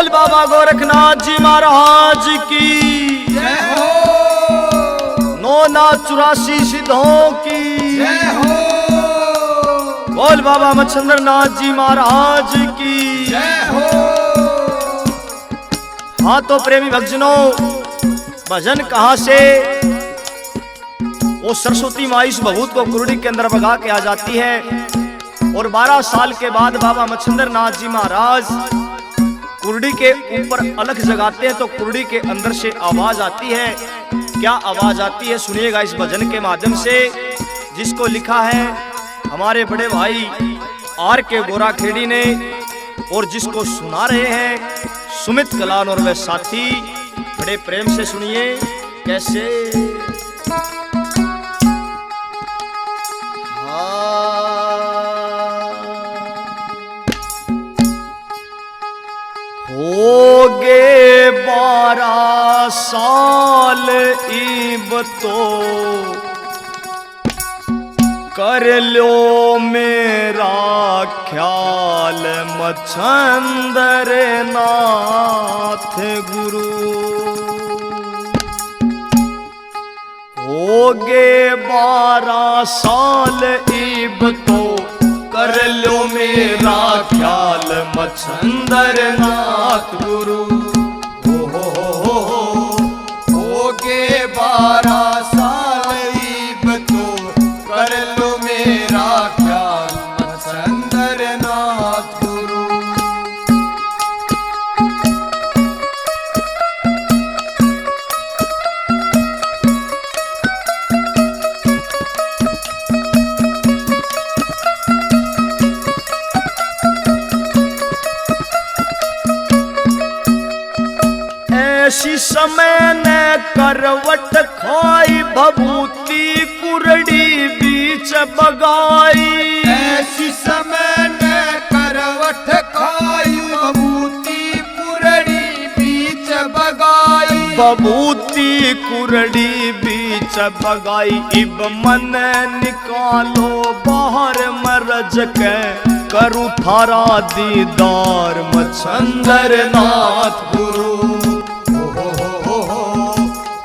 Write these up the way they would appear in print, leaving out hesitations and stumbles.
बोल बाबा गोरखनाथ जी महाराज की जय हो। 984 सिद्धों की जय हो। बोल बाबा मच्छिंद्रनाथ जी महाराज की जय हो। हाँ तो प्रेमी भक्तजनों, भजन कहां से वो सरस्वती माँ इस भभूत को कुरडी के अंदर भगा के आ जाती है और 12 साल के बाद बाबा मच्छिंद्रनाथ जी महाराज कुरडी के ऊपर अलख जगाते हैं तो कुरडी के अंदर से आवाज आती है। क्या आवाज आती है सुनिएगा इस भजन के माध्यम से, जिसको लिखा है हमारे बड़े भाई आर के गोरा खेड़ी ने और जिसको सुना रहे हैं सुमित कलान और वे साथी। बड़े प्रेम से सुनिए कैसे। होगे 12 साल इब तो कर लो मेरा ख्याल मच्छंदर नाथ गुरु। होगे 12 साल इब तो कर लो मेरा ख्याल मच्छंदर नाथ गुरु। होगे 12 साल इब तो कर लो मेरा ख्याल मच्छिंद्र नाथ गुरु। ऐसी समय ने करवट खाई भभूति कुरडी बीच बगाई। ऐसी समय ने करवट खाई भभूति कुरडी बीच बगाई। भभूति कुरडी बीच बगाई। इब मन निकालो बाहर मरज के करूँ थारा दीदार मच्छिंद्र नाथ गुरु।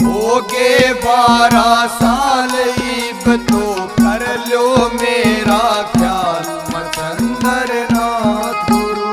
होगे 12 साल इब तो कर लो मेरा ख्याल मच्छिंद्र नाथ गुरु।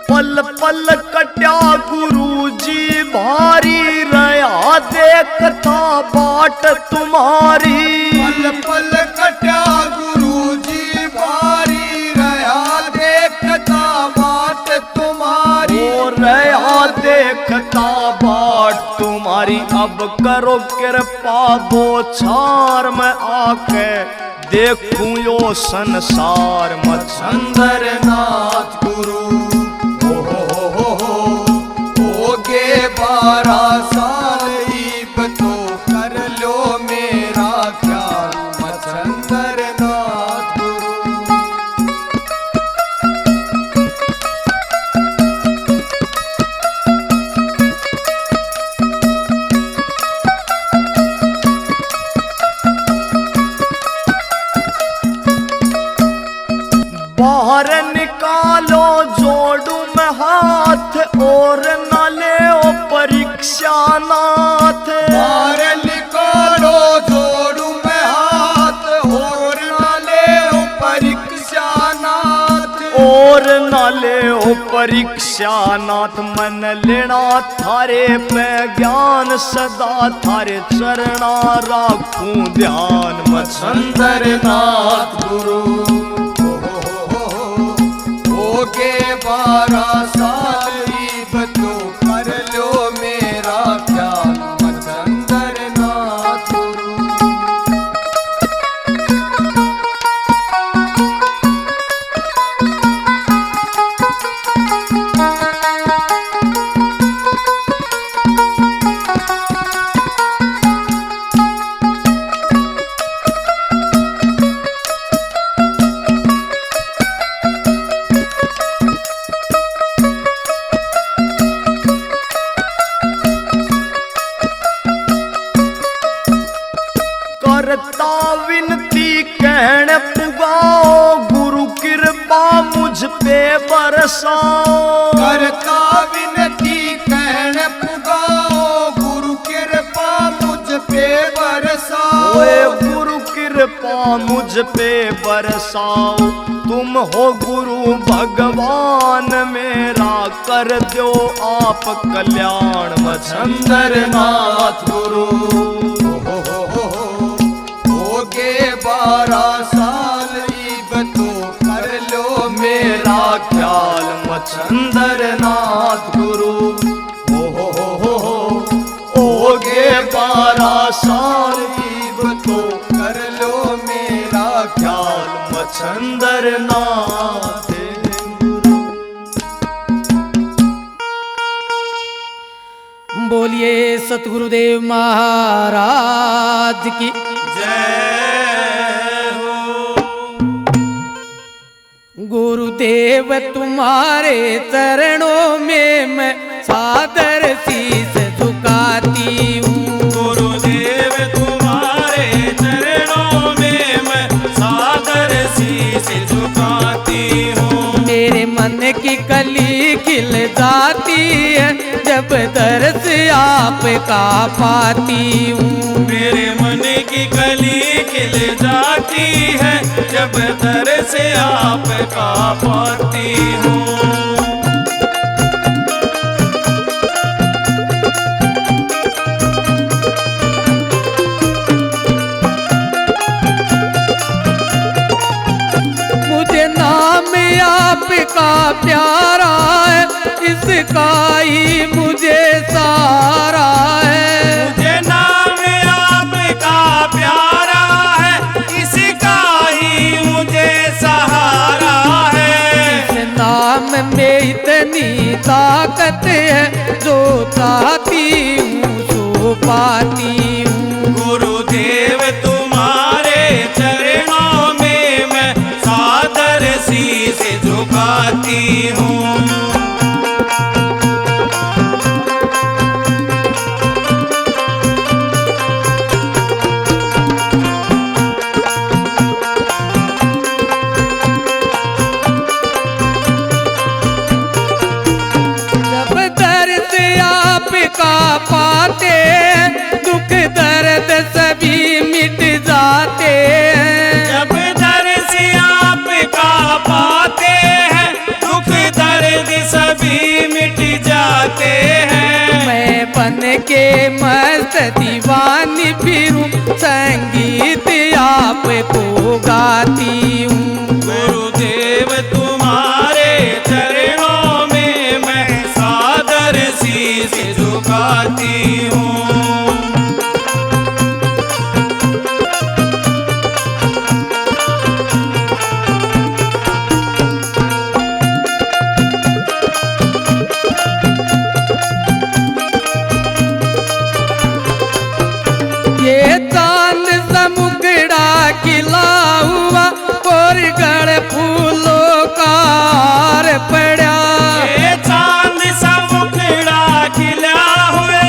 पल पल कट्या गुरु जी भारी रहा देखता बाट तुम्हारी। पल पल कट्या गुरु जी भारी रहा देखता बाट तुम्हारी। ओ रहा देखता बाट तुम्हारी। अब करो कृपा बोछार में आके देखूं यो संसार मच्छिंद्र नाथ गुरु। होगे 12 साल इब तो कर लो मेरा ख्याल मच्छिंद्र नाथ गुरु। बाहर निकालो जोड़ू में हाथ और न ले ओ परीक्षा नाथ। बाहर निकालो जोड़ू में हाथ और न ले ओ परीक्षा नाथ। और न ले ओ परीक्षा नाथ। मन लेना थारे पे ज्ञान सदा थारे चरणा राखूं ध्यान मच्छिंद्र नाथ गुरु। होगे 12 साल इब तो कर लो मेरा ख्याल मच्छिंद्र नाथ गुरु। करता विनती कहण पुगाओ, गुरु कृपा मुझ पे बरसाओ। करता विनती कहण पुगाओ, गुरु कृपा मुझ पे बरसाओ। ओए गुरु कृपा मुझ पे बरसाओ, तुम हो गुरु भगवान मेरा, कर दो आप कल्याण मच्छंदर नाथ गुरु। हो के 12 साल इब तो कर लो मेरा ख्याल मच्छंदर नाथ गुरु। हो गे 12 साल इब तो कर लो मेरा ख्याल मच्छंदर नाथ गुरु। बोलिए सतगुरुदेव महाराज की जय हो। गुरुदेव तुम्हारे चरणों में मैं सादर शीस झुकाती हूँ। गुरुदेव तुम्हारे चरणों में मैं सादर शीस झुकाती हूँ। मेरे मन की कली खिल जाती है जब दर्श आपका पाती हूँ। मेरे मन की कली खिल जाती है जब दर्श आपका पाती हूँ। मुझे नाम आपका प्यारा है, इसका ही मुझे सहारा है। मुझे नाम आपका प्यारा है, इसका ही मुझे सहारा है। इस नाम में इतनी ताकत है, जो चाहती हूँ सो पाती हूँ। गुरुदेव तुम्हारे चरणों में मैं सादर शीस झुकाती हूँ। जब दर्द आपका पाते हैं, दुख दर्द सभी मिट जाते हैं। जब दर्द आपका पाते हैं, दुख दर्द सभी मिट जाते हैं। मैं बन के मस्त दीवानी फिरूं, संगीत आपको गाती हूँ। गुरुदेव तुम्हारे चरणों में मैं सादर शीस झुकाती हूँ। ये चांद समुगड़ा खिला हुआ और गढ़ फूलों का हार पड़ा। ये चांद सा मुखड़ा खिला हुआ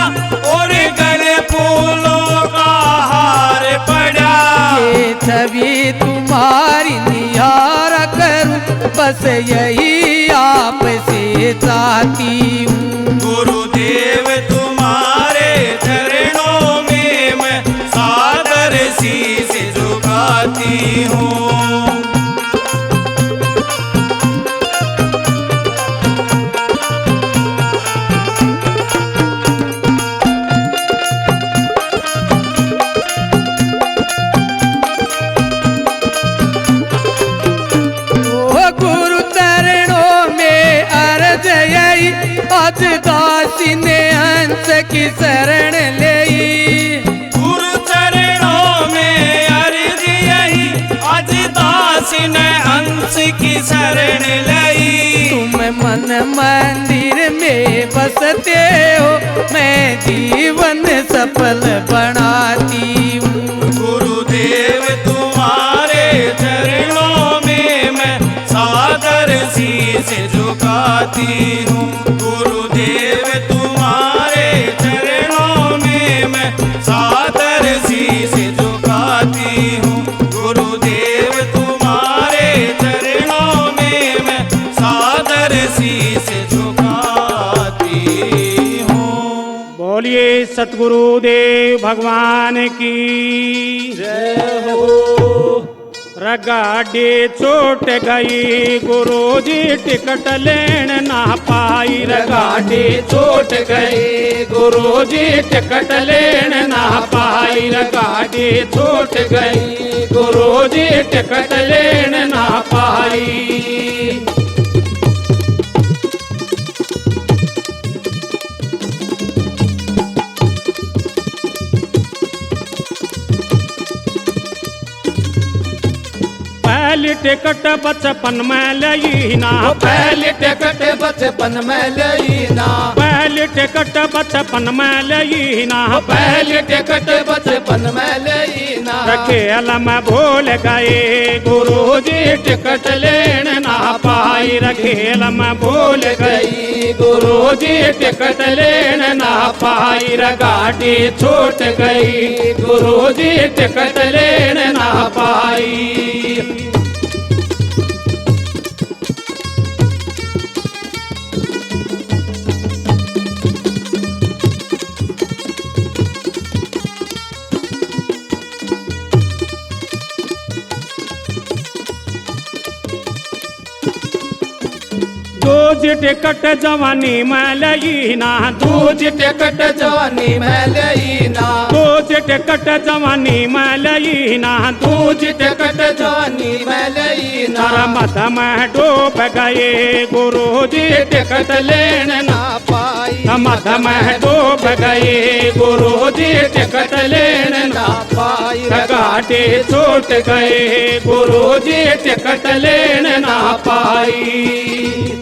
और गले फूलों का हार पड़ा। ये छवि तुम्हारी निहारा करूं, बस यही आपसे चाहती हूँ। गुरुदेव तुम्हारे चरणों में मैं सादर शीस झुकाती हूँ। ओ गुरु चरणों में अर्ज यही, आज दासी ने हंस की शरण ली। गुरु चरणों में अर्ज यही, आज दासी ने हंस की शरण लई। तुम मन मंदिर में बसते हो, मैं जीवन सफल बनाती हूँ। गुरुदेव तुम्हारे चरणों में मैं सादर शीस झुकाती हूँ। गुरुदेव तुम्हारे चरणों में मैं सादर शीस झुकाती सतगुरुदेव भगवान की जय हो। रगाड़ी छूट गई गुरुजी टिकट लेन ना पाई। गाड़ी छूट गई गुरुजी टिकट लेन ना पाई। गाड़ी छूट गई गुरुजी टिकट लेन ना पाई। पहली टिकट बचपन में लई ना। पहली टिकट बचपन में लई ना। पहली टिकट बचपन में लई ना। पहली टिकट बचपन में लई ना। खेल में भूल गए गुरुजी टिकट लेन ना पाई। खेल में भूल गई गुरुजी टिकट लेन ना पाई। गाड़ी छूट गई गुरुजी टिकट लेन ना पाई। दूज टिकट जवानी में लई ना। दूज टिकट जवानी में लई ना। दूज टिकट जवानी में लई ना। दूज टिकट जवानी में लई ना। मद में डूब गए गुरुजी टिकट लेन ना पाई। मद में डूब गए गुरुजी टिकट लेन ना पाई। गाड़ी छूट गए गुरुजी टिकट लेन ना पाई।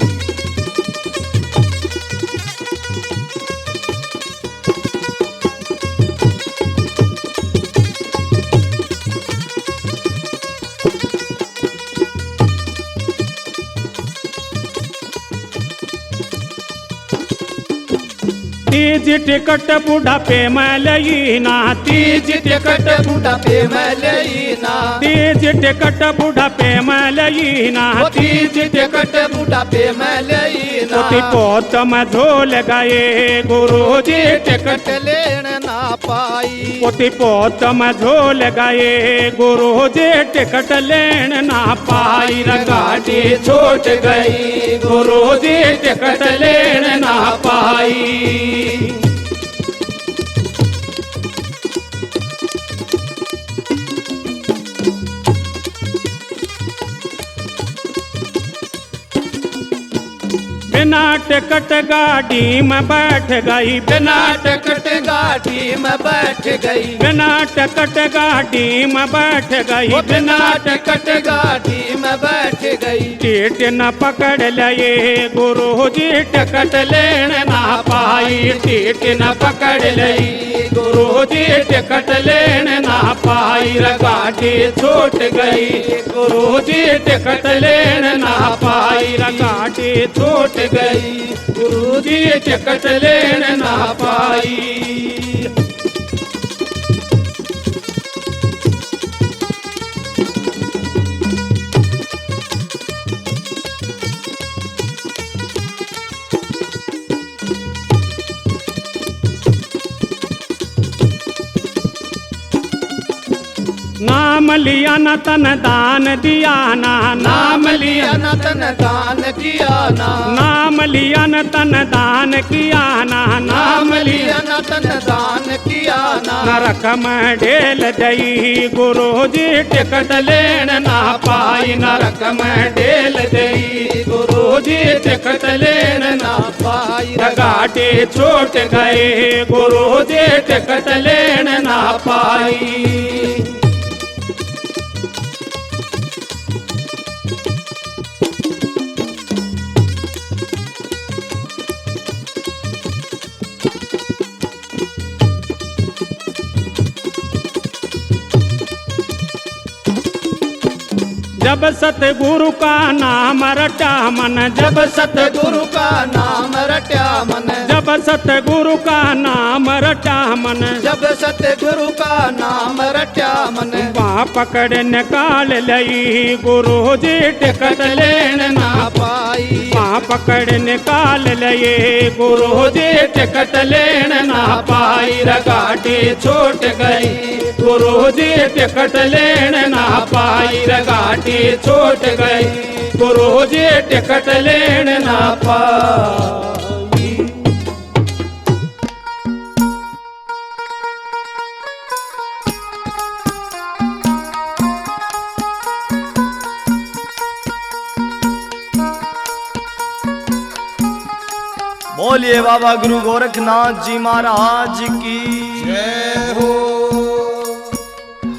तीज टिकट बुढ़ापे में लई ना। तीज टिकट बुढ़ापे में लई ना। तीज टिकट बुढ़ापे में लई ना। तीज टिकट बुढ़ापे में लई ना। पोती पोत में झोल गए गुरुजी टिकट लेन ना पाई। पोती पोत में झोल गए गुरुजी टिकट लेन ना पाई। गाड़ी छूट गई गुरुजी टिकट लेन ना पाई। बिना टिकट गाड़ी में बैठ गई। बिना टिकट गाड़ी में बैठ गई। बिना टिकट गाड़ी में बैठ गई। बिना टिकट गाड़ी में बैठ गई। टीट न पकड़ लिए गुरुजी टिकट लेन ना पाई। टीट न पकड़ लई गुरुजी टिकट लेन ना पाई। गाड़ी छूट गई गुरुजी टिकट लेन ना पाई। गाड़ी छूट गई गुरुजी टिकट लेन ना पाई। नाम लिया न तन दान दिया ना। नाम लिया न तन दान किया ना। नाम लिया न तन दान किया ना। नाम लिया न तन दान किया ना। नरक में ढेल दई गुरुजी टिकट लेन ना पाई। नरक में ढेल दई गुरुजी टिकट लेन ना पाई। गाड़ी छूट गए गुरुजी टिकट लेन ना पाई। जब सतगुरु का नाम रटा मन। जब सतगुरु का नाम रटा मन। जब सतगुरु का नाम रटा मन। जब सतगुरु का नाम रटा मन। वहाँ पकड़ निकाल लई गुरु जी टिकट लेन ना पाई। माँ पकड़ निकाल लई गुरु जी टिकट लेन ना पाई। गाड़ी छूट गई गुरु जी टिकट लेन ना पाई। गाड़ी छूट गई गुरु जी टिकट लेन ना पाई। बोलिए बाबा गुरु गोरखनाथ जी महाराज की जय हो।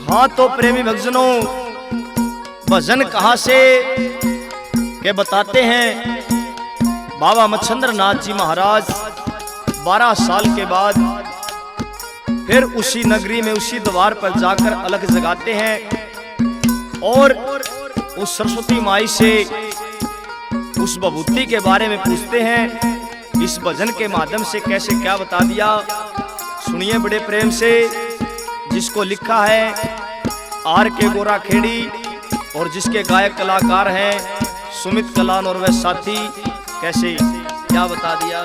हाँ तो प्रेमी भक्तजनों, भजन कहाँ से के बताते हैं। बाबा मच्छंद्र नाथ जी महाराज 12 साल के बाद फिर उसी नगरी में उसी द्वार पर जाकर अलग जगाते हैं और उस सरस्वती माई से उस विभूति के बारे में पूछते हैं। इस भजन के माध्यम से कैसे क्या बता दिया, सुनिए बड़े प्रेम से। जिसको लिखा है आर के गोरा खेड़ी और जिसके गायक कलाकार हैं सुमित कलान और वह साथी। कैसे क्या बता दिया।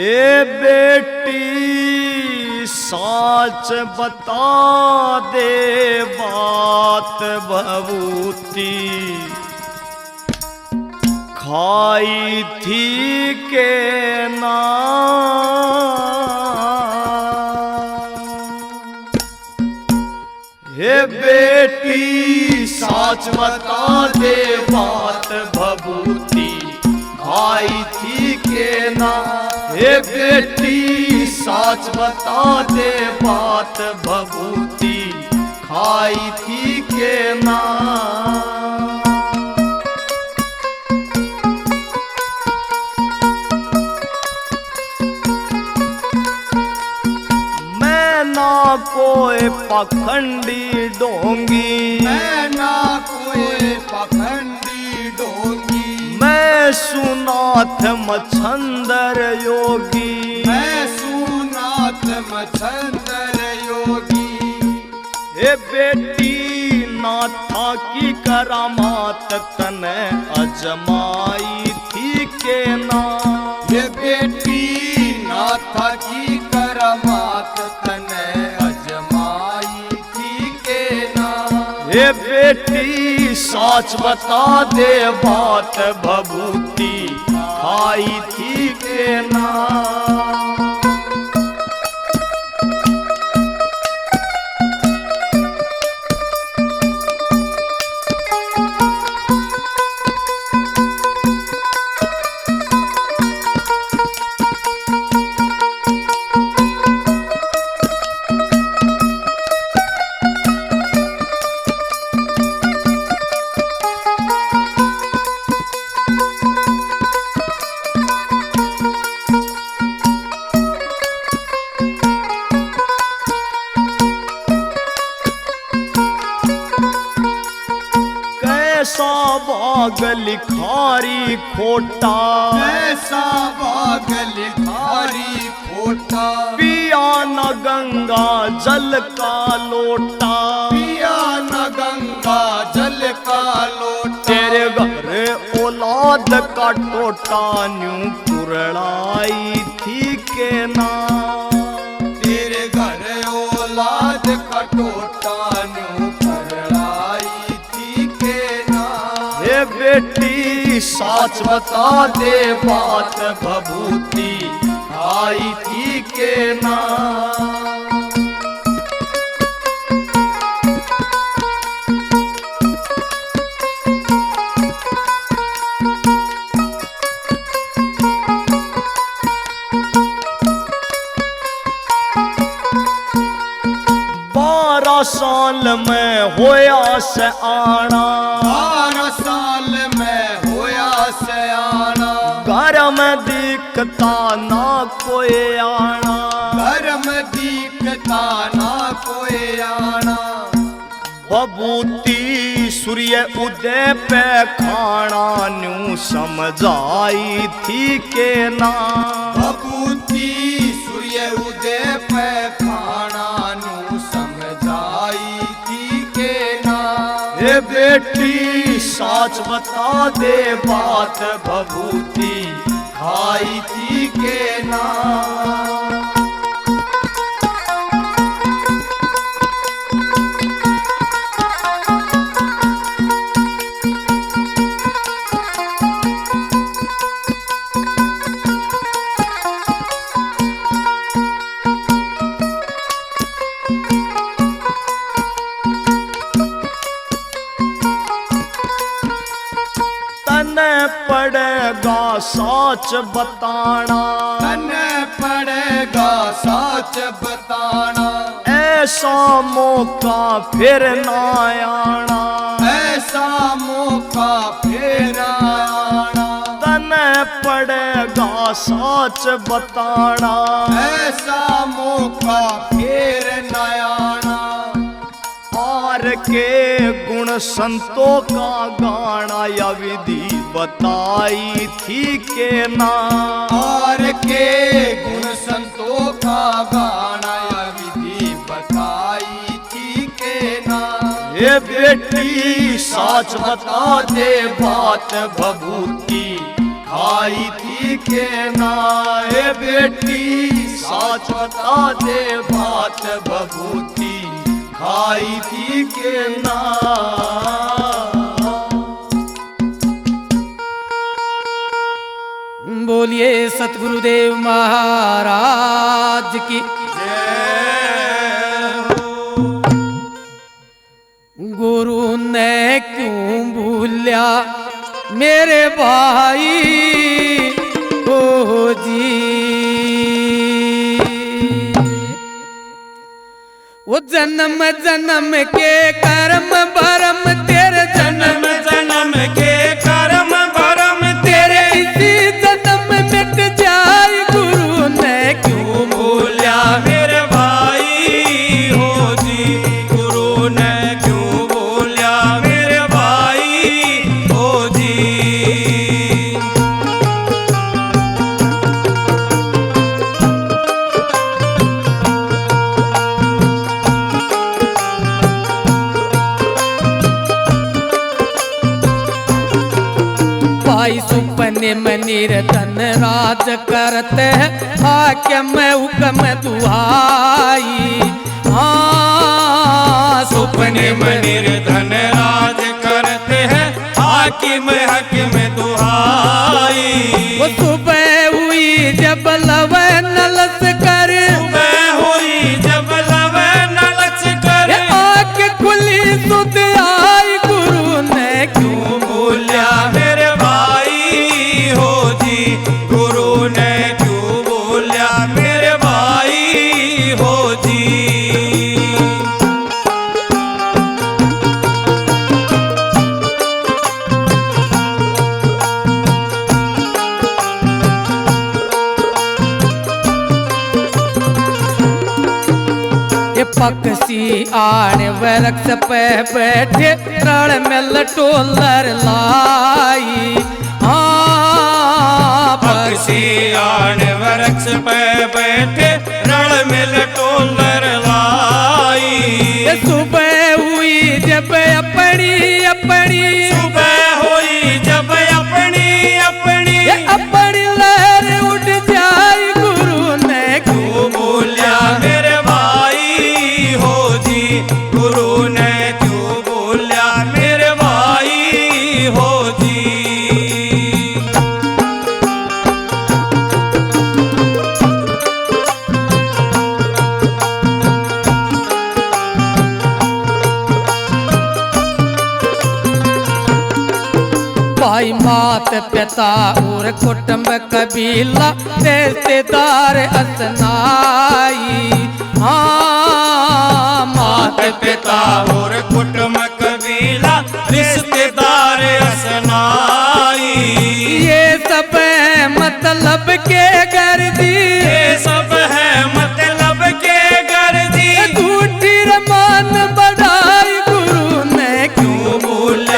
ए बेटी साच बता दे बात भभूति खाई थी के ना। हे बेटी साच बता दे बात भभूति खाई थी के ना। हे बेटी साच बता दे बात भभूति खाई थी के ना। मैं ना कोई पखंडी डोंगी, मैं ना कोई पखंडी डोंगी। मैं सुनाथ मच्छंदर योगी, मैं सुनाथ मच्छंदर योगी। हे बेटी नाथा की करामात तने अजमाई थी के ना। ये बेटी नाथा की करामात तने अजमाई थी के ना। हे बेटी साच बता दे बात भभूति खाई थी के ना। कैसा बाग लिखारी खोटा, ऐसा बाग लिखारी खोटा। पिया न गंगा जल का लोटा, पिया न गंगा जल का लोटा। तेरे घर औलाद का टोटा न्यू कुरड़ाई थी के ना। तेरे घर औलाद का टोटा न्यू कुरड़ाई थी के ना। हे बेटी साच बता दे बात भभूति आई थी के ना। साल में होया से आना, 12 साल में होया से आना। घर में दिखता ना कोई आना, घर में दिखता ना कोई आना। बबूती सूर्य उदय पे खाना न्यू समझाई थी के ना। भभूति सूर्य उदय पे खाना न्यू समझाई थी के ना। हे बेटी साच बता दे बात भभूति खाई थी के ना। पड़ेगा साच बताना। तने पड़ेगा साच बताना। ऐसा मौका फिर ना आना। ऐसा मौका फिर आना। तने पड़ेगा साच बताना। ऐसा मौका फिर न आना। पार के गुण संतों का गाना या विधि बताई थी के ना। और के गुण संतों का गाना या विधि बताई थी के ना। ये बेटी साच बता दे बात भभूति खाई थी के ना। ये बेटी साच बता दे बात भभूति खाई थी के ना। बोलिए सतगुरुदेव महाराज की। गुरु ने क्यों भूलिया मेरे भाई को जी। वो जन्म जन्म के कर्म भरम तेरे जन्म जन्म के कर्म भरम तेरे इसी जन्म मिट जाए। गुरु ने क्यों भूलिया मेरे भाई हो जी। गुरु ने क्यों बोलिया मेरे भाई हो जी। भाई सुपने में निर्धन राज करते हैं। हाकिम हुक्म दुहाई। हाँ सुपने में निर्धन राज करते हैं। हाकिम हकीम दुहाई। वो सुबह हुई जब लवे नलस कर। सुबह हुई जब लवे नलच कर। आँख खुली सुध आई। गुरु ने क्यों बोलिया मेरे भाई हो जी। गुरु ने क्यों बोलिया मेरे भाई हो जी। ये पक्षी आड़ वृक्ष पे बैठे रण में लटोलर लाई। हाँ पक्षी आन वृक्ष पे बैठे रण में लटोलर लाई। ये सुबह हुई जब अपनी अपनी। सुबह हुई जब अपनी अपनी। ये अपनी लहर उठ जाए। गुरु ने क्यों बोलिया मेरे भाई हो जी। गुरु ने क्यों बोलिया मेरे भाई हो जी। भाई मात पिता और कुटुंब कबीला रिश्तेदार असनाई। हाँ मात पिता और कुटुंब कबीला रिश्तेदार असनाई। ये सब है मतलब के गर्दी। ये सब है मतलब के गर्दी। झूठी रमान बढ़ाई। गुरु ने क्यों बोल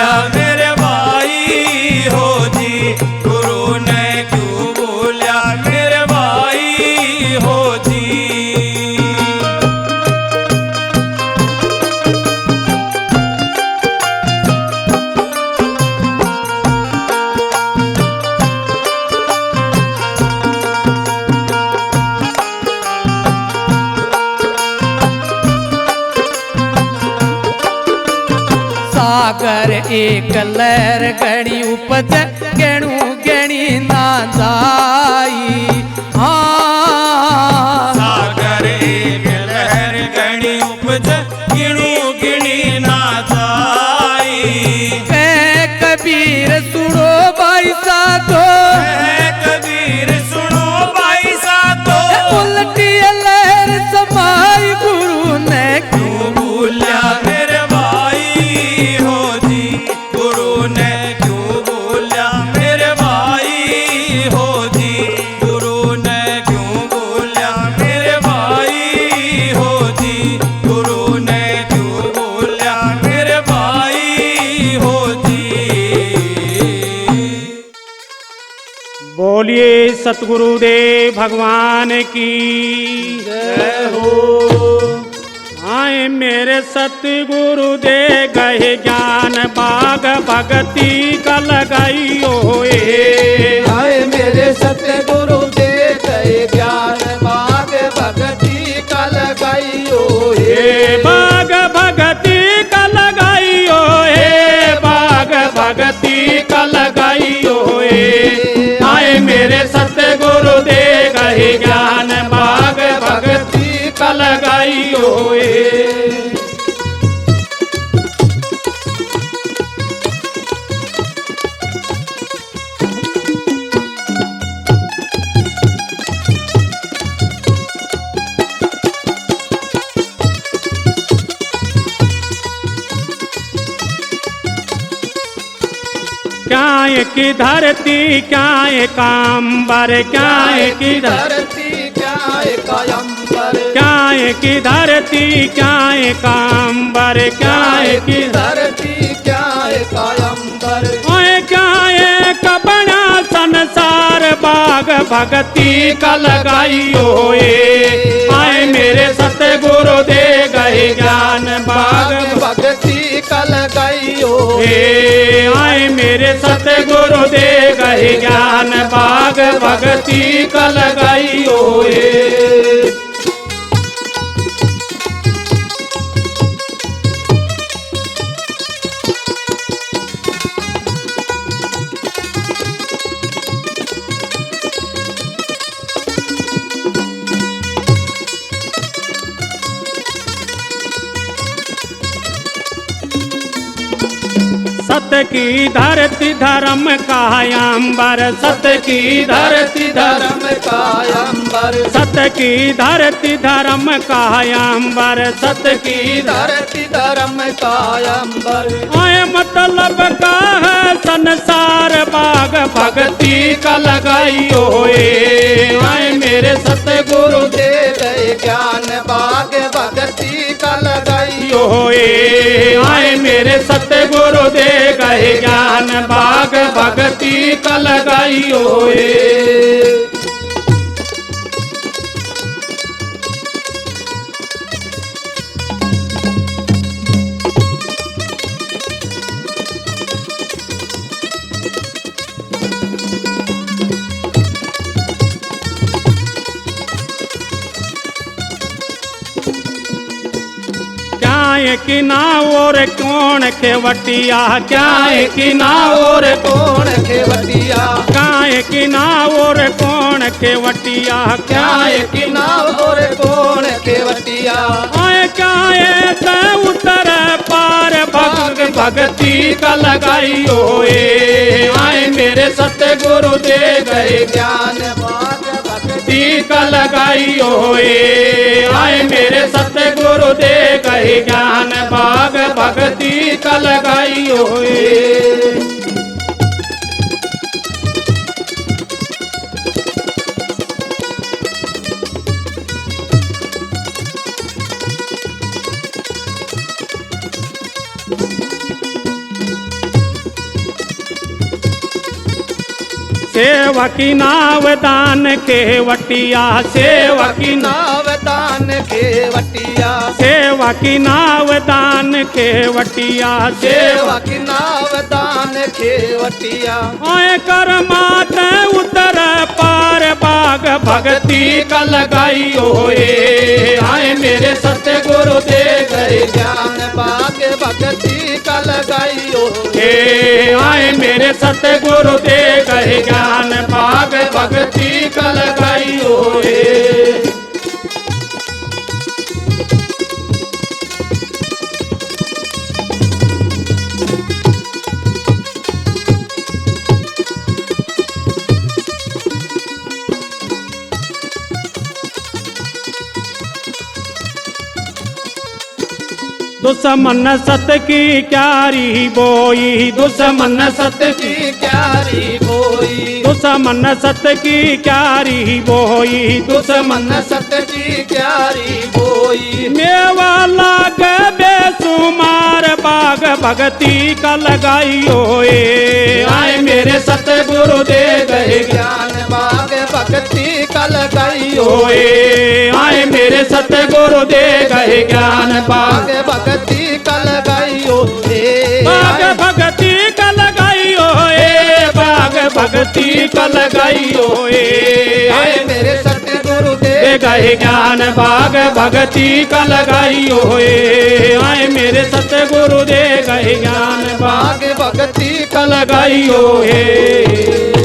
एक लहर गणी उपज गणू गणी ना जाई। हाँ सागर एक लहर गणी उपज गिणू गिणी ना जाई। कह कबीर सुनो भाई साधो, कबीर सुनो भाई साधो, उल्टी लहर समाई गुरु ने क्यों बोलिया मेरे भाई हो जी, गुरु ने क्यों बोलिया मेरे भाई हो जी, गुरु ने क्यों बोलिया मेरे भाई हो जी, गुरु ने क्यों बोलिया मेरे भाई हो जी। बोलिए सतगुरुदेव भगवान की जय हो। आए मेरे सतगुरु दे गए ज्ञान बाग भगती का लगाइयो ए। आए मेरे सतगुरु दे गए ज्ञान बाग भगती का लगाइयो ए बाग भगती का लगाइयो ए बाग भगती का लगाइयो ए। आए मेरे सतगुरु दे गए ज्ञान बाग भगती का लगाइयो ए। क्या की धरती क्या काम्बर, क्या की धरती क्या कायंबर, क्या की धरती क्या काम्बर, क्या की धरती क्या कायंबर। ओए क्या कबड़ा संसार बाग भगती का लगाइयो ए। आए मेरे सतगुरु दे गए ज्ञान बाग भगती का लगाइयो ए। आए मेरे सतगुरु दे गए ज्ञान बाग भगती का लगाइयो ए। सत की धरती धर्म कायंबर, सत की धरती धर्म कायंबर, सत की धरती धर्म कायंबर, सत की धरती धर्म कायंबर। आए मतलब का है संसार बाग भगती का लगाइयो ए। आए मेरे सतगुरु दे गए ज्ञान बाग भगती का लगाइयो ए। आए मेरे सतगुरु दे गए ज्ञान बाग भगती का लगाइयो ए। क्या की नाओर कौन खेवटिया, क्या की नाओर कौन खेवटिया, क्या की नाओर कौन खेवटिया, क्या की नाव और कौन खेवटिया। आए क्या उतर पार भग भगती का लगाइयो ए। आए मेरे सतगुरु दे गए ज्ञान बाग भगती का लगाइयो ए। आए मेरे सतगुरु दे गए ज्ञान बाग भगती का लगाइयो ए। सेवा की नाव दान केवटिया, सेवा की नाव दान केवटिया, सेवा की नाव दान केवटिया, सेवा की नाव दान केवटिया। आए कर मात उतर पार बाग भगती का लगाइयो ए। आए मेरे सतगुरु गुरु दे गए ज्ञान बाग भक्ति का लगाइयो हे आए मेरे सतगुरु दे गए ज्ञान बाग भक्ति का लगाइयो हे। दुश्मन सत की क्यारी बोई, दुश्मन सत की क्यारी बोई, दुश्मन सत की क्यारी बोई, दुश्मन सत की क्यारी बोई। मेवा लाग बेसुमार बाग भक्ति का लगाइयो ए। आए मेरे सतगुरु दे गए ज्ञान बाग भक्ति का लगाइयो ए। आए मेरे सतगुरु दे गए ज्ञान बाग भक्ति का लगाइयो बाग भक्ति का लगाइयो ए। बाग भक्ति का लगाइयो ए। आए मेरे सतगुरु दे गए ज्ञान बाग भक्ति का लगाइयो ए। आए मेरे सतगुरु दे गए ज्ञान बाग भक्ति का लगाइयो ए।